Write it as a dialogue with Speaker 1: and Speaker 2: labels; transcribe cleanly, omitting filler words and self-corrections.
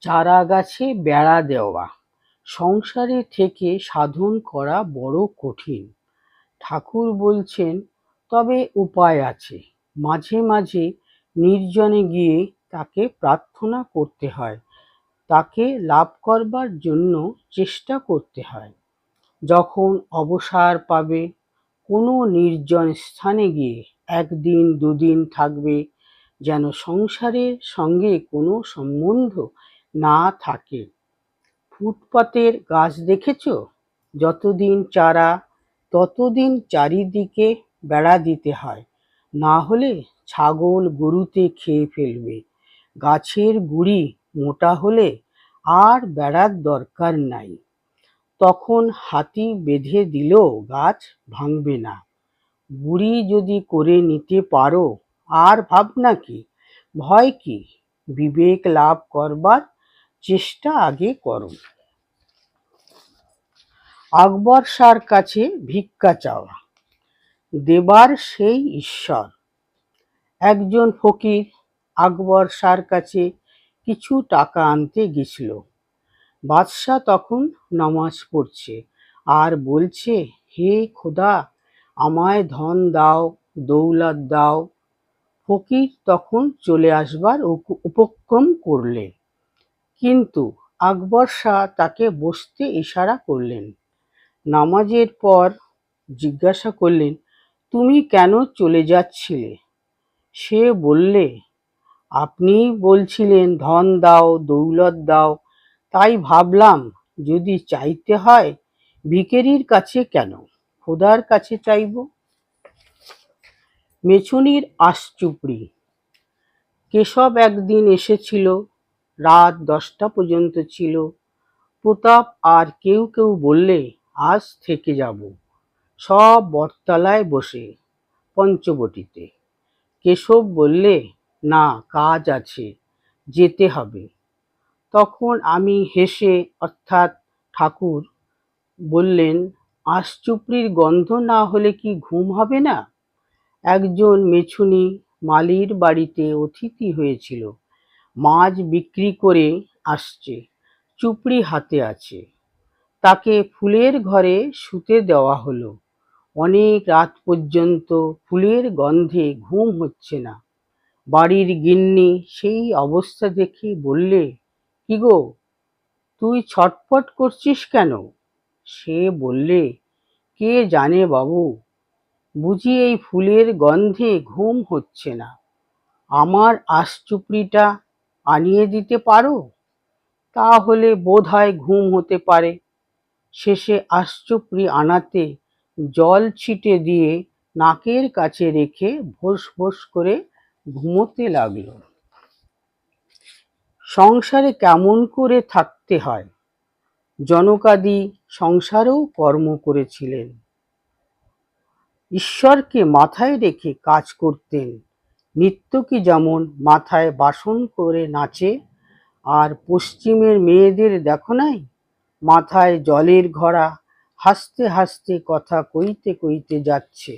Speaker 1: চারা গাছে বেড়া দেওয়া সংসারে থেকে সাধন করা বড় কঠিন। ঠাকুর বলছেন, তবে উপায় আছে। মাঝে মাঝে নির্জনে গিয়ে তাকে প্রার্থনা করতে হয়, তাকে লাভ করবার জন্য চেষ্টা করতে হয়। যখন অবসর পাবে কোনো নির্জন স্থানে গিয়ে একদিন দুদিন থাকবে, যেন সংসারের সঙ্গে কোনো সম্বন্ধ না থাকে। ফুটপাতের গাছ দেখেছ? যতদিন চারা ততদিন চারিদিকে বেড়া দিতে হয়, না হলে ছাগল গরুতে খেয়ে ফেলবে। গাছের গুঁড়ি মোটা হলে আর বেড়ার দরকার নাই, তখন হাতি বেঁধে দিলেও গাছ ভাঙবে না। গুঁড়ি যদি করে নিতে পারো আর ভাবনা কি, ভয় কি? বিবেক লাভ করবার চেষ্টা আগে করো। আকবর শাহর কাছে ভিক্ষা চাওয়া, দেবার সেই ঈশ্বর। একজন ফকির আকবর শাহর কাছে কিছু টাকা আনতে গেছিল। বাদশাহ তখন নামাজ পড়ছে আর বলছে, হে খোদা, আমায় ধন দাও, দৌলত দাও। ফকির তখন চলে আসবার উপক্রম করলে, কিন্তু আকবর শাহ তাকে বসতে ইশারা করলেন। নামাজের পর জিজ্ঞাসা করলেন, তুমি কেন চলে যাচ্ছিলে? সে বললে, আপনি বলছিলেন ধন দাও, দৌলত দাও, তাই ভাবলাম যদি চাইতে হয় ভিখারির কাছে কেন, খোদার কাছে চাইব। মেছুনীর আঁশচুপড়ি। কেশব একদিন এসেছিল, রাত 10টা পর্যন্ত ছিল। প্রতাপ আর কেউ কেউ বললে, আজ থেকে যাব। সব বটতলায় বসে, পঞ্চবটিতে। কেশব বললে, না, কাজ আছে, যেতে হবে। তখন আমি হেসে, অর্থাৎ ঠাকুর বললেন, আঁশচুপড়ির গন্ধ না হলে কি ঘুম হবে না? একজন মেছুনী মালির বাড়িতে অতিথি হয়েছিল, মাছ বিক্রি করে আসছে, চুপড়ি হাতে আছে। তাকে ফুলের ঘরে শুতে দেওয়া হলো। অনেক রাত পর্যন্ত ফুলের গন্ধে ঘুম হচ্ছে না। বাড়ির গিন্নি সেই অবস্থা দেখে বললে, কি গো, তুই ছটফট করছিস কেন? সে বললে, কে জানে বাবু, বুঝি এই ফুলের গন্ধে ঘুম হচ্ছে না। আমার আঁশচুপড়িটা আনিয়ে দিতে পারো? তাহলে বোধহয় ঘুম হতে পারে। শেষে আঁশচুপড়ি আনাতে জল ছিটে দিয়ে নাকের কাছে রেখে ভোস ভোস করে ঘুমোতে লাগলো। সংসারে কেমন করে থাকতে হয়? জনকাদি সংসারেও কর্ম করেছিলেন, ঈশ্বরকে মাথায় রেখে কাজ করতেন। নৃত্যকি যেমন মাথায় বাসন করে নাচে, আর পশ্চিমের মেয়েদের দেখো নাই, মাথায় জলের ঘড়া, হাসতে হাসতে কথা কইতে কইতে যাচ্ছে।